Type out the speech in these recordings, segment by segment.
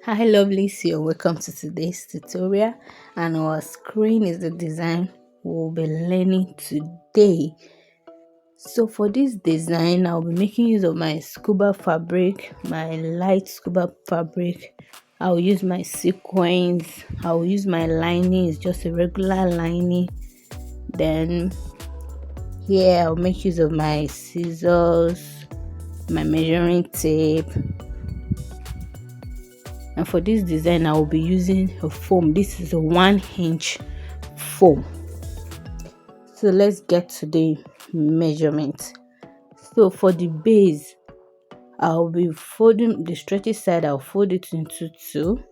Hi lovelies, you're welcome to today's tutorial, and our screen is the design we'll be learning today. So for this design, I'll be making use of my scuba fabric, my light scuba fabric. I'll use my sequins, I'll use my lining, it's just a regular lining. Then here I'll make use of my scissors, my measuring tape. And for this design, I will be using a foam. This is a 1-inch foam. So let's get to the measurement. So for the base, I'll be folding the stretchy side. I'll fold it into two.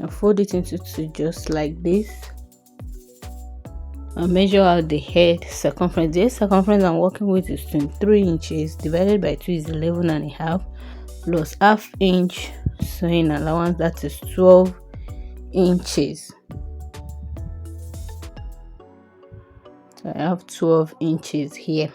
I'll fold it into two just like this. I'll measure out the head circumference. The head circumference I'm working with is 23 inches. Divided by 2 is 11.5, plus ½ inch sewing allowance, that is 12 inches. So I have 12 inches here.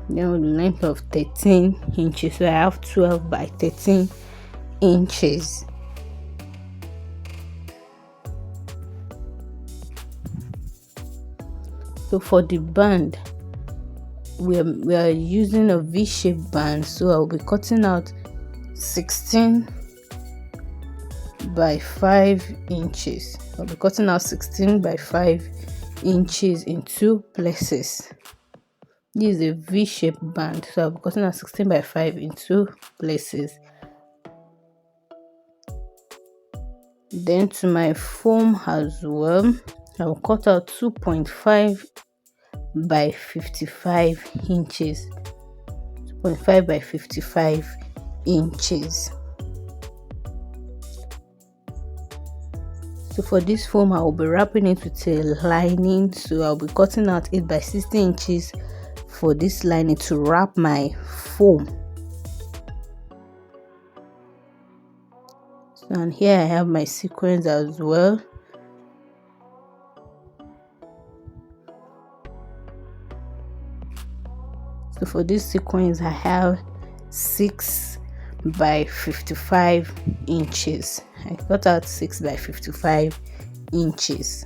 Now the length of 13 inches, so I have 12 by 13 inches. So for the band, we are using a V-shaped band, so I'll be cutting out 16 by 5 inches. I'll be cutting out 16 by 5 inches in two places. This is a V-shaped band, so I'll be cutting out 16 by 5 in two places. Then to my foam as well, I'll cut out 2.5 by 55 inches. 2.5 by 55 inches. So for this foam, I will be wrapping it with a lining, so I'll be cutting out 8 by 60 inches for this lining to wrap my foam. So, and here I have my sequins as well. So for this sequins, I have 6 by 55 inches. I cut out 6 by 55 inches.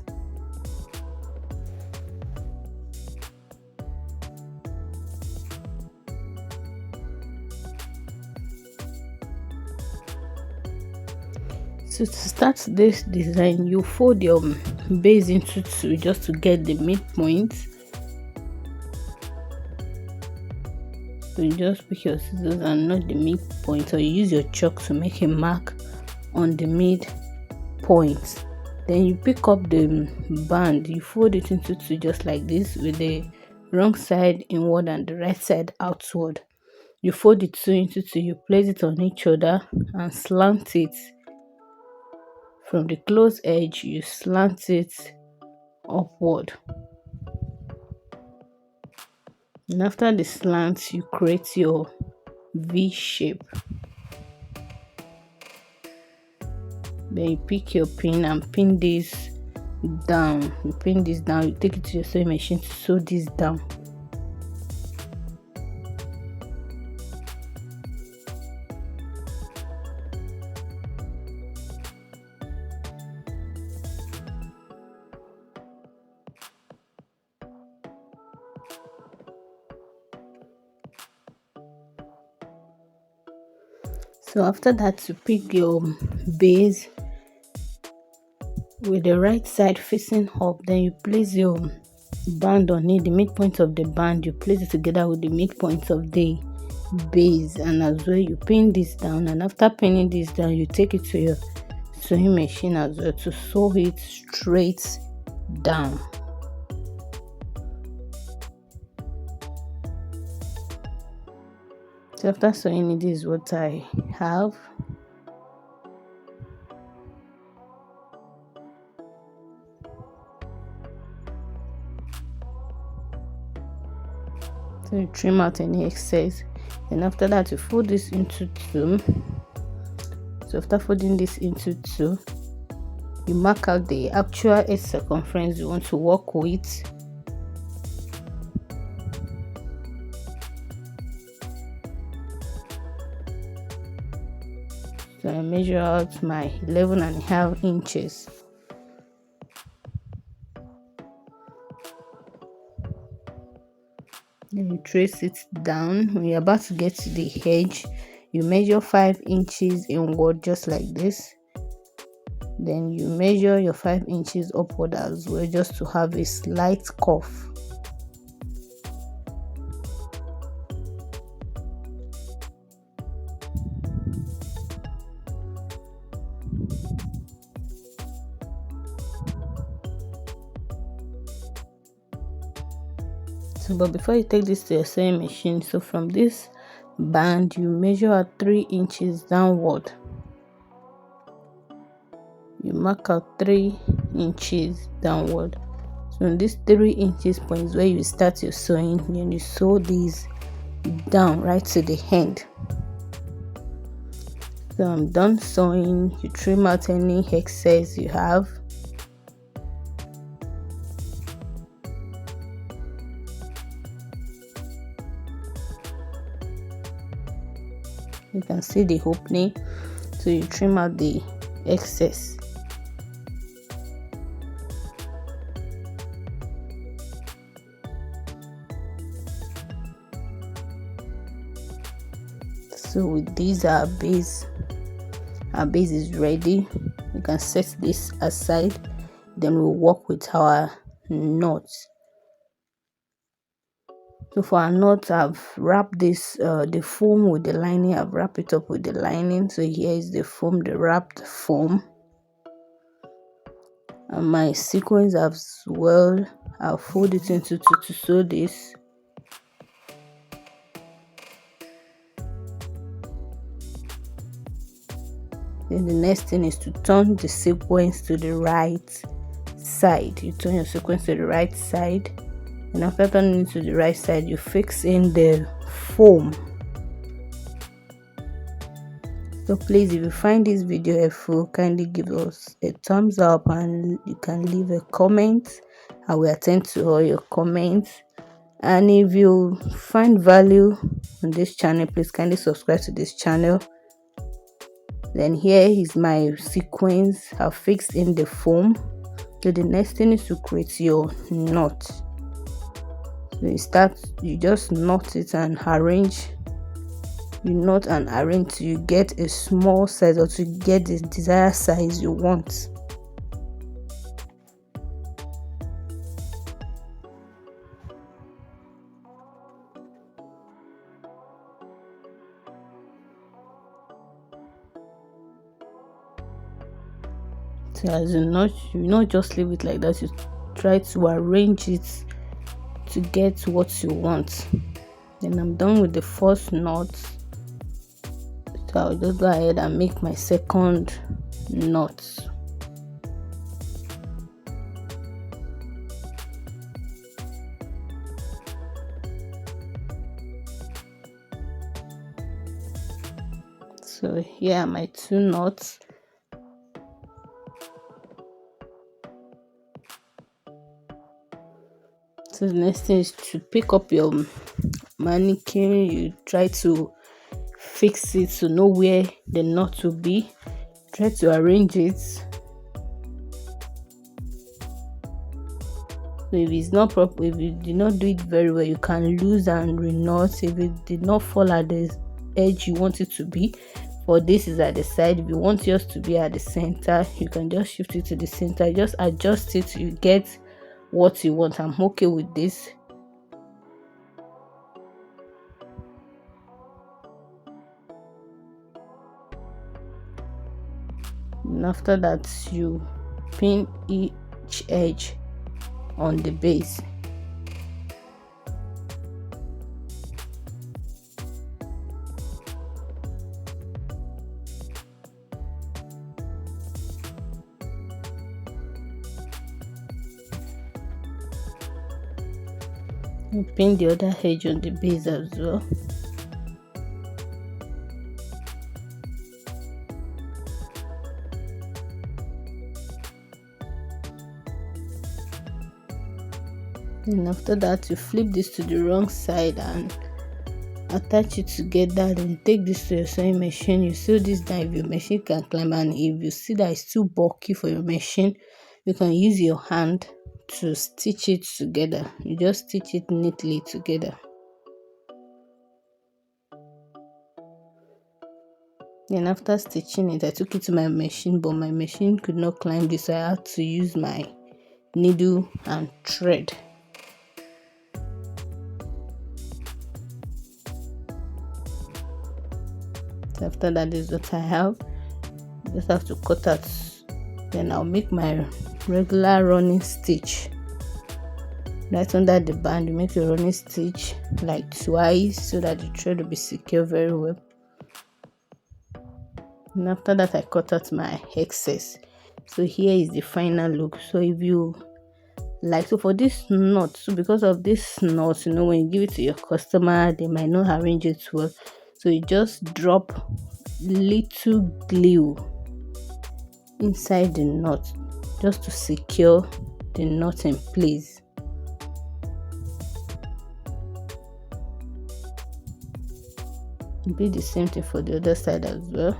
So to start this design, you fold your base into two just to get the midpoint. So you just pick your scissors and not the midpoint, or you use your chalk to make a mark on the midpoint. Then you pick up the band, you fold it into two just like this, with the wrong side inward and the right side outward. You fold the two into two, you place it on each other and slant it. From the close edge, you slant it upward. And after the slant, you create your V shape. Then you pick your pin and pin this down. You pin this down, you take it to your sewing machine to sew this down. So after that, you pick your base with the right side facing up. Then you place your band on it, the midpoint of the band, you place it together with the midpoint of the base, and as well you pin this down. And after pinning this down, you take it to your sewing machine as well to sew it straight down. So after sewing it, this is what I have. So you trim out any excess. Then after that, you fold this into two. So after folding this into two, you mark out the actual edge circumference you want to work with. So I measure out my 11.5 inches. Then you trace it down. When you're about to get to the edge, you measure 5 inches inward, just like this. Then you measure your 5 inches upward as well, just to have a slight curve. So, but before you take this to your sewing machine, so from this band you measure out 3 inches downward. You mark out 3 inches downward. So on this 3 inches point is where you start your sewing, and you sew these down right to the end. So I'm done sewing. You trim out any excess you have. You can see the opening, so you trim out the excess. So with these, our base is ready. You can set this aside, then we'll work with our knots. So for our knot, I've wrapped this the foam with the lining. I've wrapped it up with the lining. So here is the foam, the wrapped foam. And my sequins as well, I'll fold it into two to sew this. Then the next thing is to turn the sequins to the right side. You turn your sequins to the right side, and after turning it to the right side, you fix in the foam. So please, if you find this video helpful, kindly give us a thumbs up, and you can leave a comment. I will attend to all your comments. And if you find value on this channel, please kindly subscribe to this channel. Then here is my sequins. I've fixed in the foam. So the next thing is to create your knot. So you just knot it and arrange. You knot and arrange till you get a small size, or to get the desired size you want. So as you not just leave it like that, you try to arrange it to get what you want. Then I'm done with the first knot, so I'll just go ahead and make my second knot. So here are my 2 knots. So the next thing is to pick up your mannequin. You try to fix it to know where the knot will be. Try to arrange it. So if it's not proper, if you did not do it very well, you can lose and re-knot. If it did not fall at the edge you want it to be, for this is at the side. If you want yours to be at the center, you can just shift it to the center. Just adjust it till you get what you want. I'm okay with this. And after that, you pin each edge on the base. And pin the other edge on the base as well. Then after that, you flip this to the wrong side and attach it together. Then take this to your sewing machine. You sew this down if your machine can climb, and if you see that it's too bulky for your machine, you can use your hand to stitch it together. You just stitch it neatly together. Then after stitching it, I took it to my machine, but my machine could not climb this, so I had to use my needle and thread. So after that is what I have. Just have to cut out. Then I'll make my regular running stitch. Right under the band, you make your running stitch like twice so that the thread will be secure very well. And after that, I cut out my excess. So here is the final look. So if you like, so for this knot, so because of this knot, when you give it to your customer, they might not arrange it well. So you just drop little glue inside the knot just to secure the knot in place. Be the same thing for the other side as well.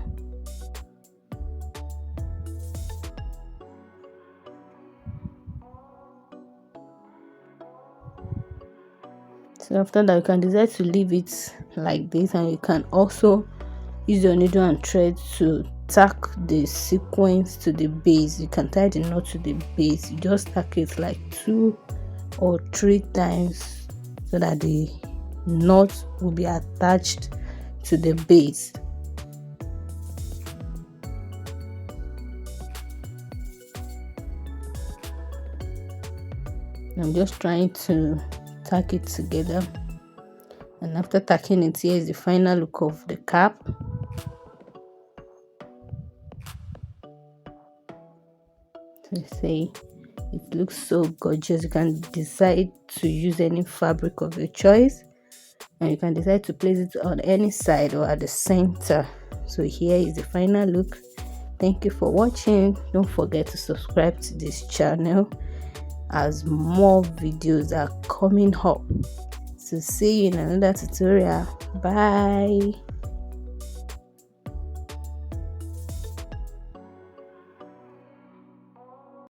So after that, you can decide to leave it like this, and you can also use your needle and thread to tack the sequins to the base. You can tie the knot to the base. You just tack it like 2 or 3 times so that the knot will be attached to the base. I'm just trying to tack it together, and after tacking it, here is the final look of the cap. So say it looks so gorgeous. You can decide to use any fabric of your choice, and you can decide to place it on any side or at the center. So here is the final look. Thank you for watching. Don't forget to subscribe to this channel as more videos are coming up. So see you in another tutorial. Bye.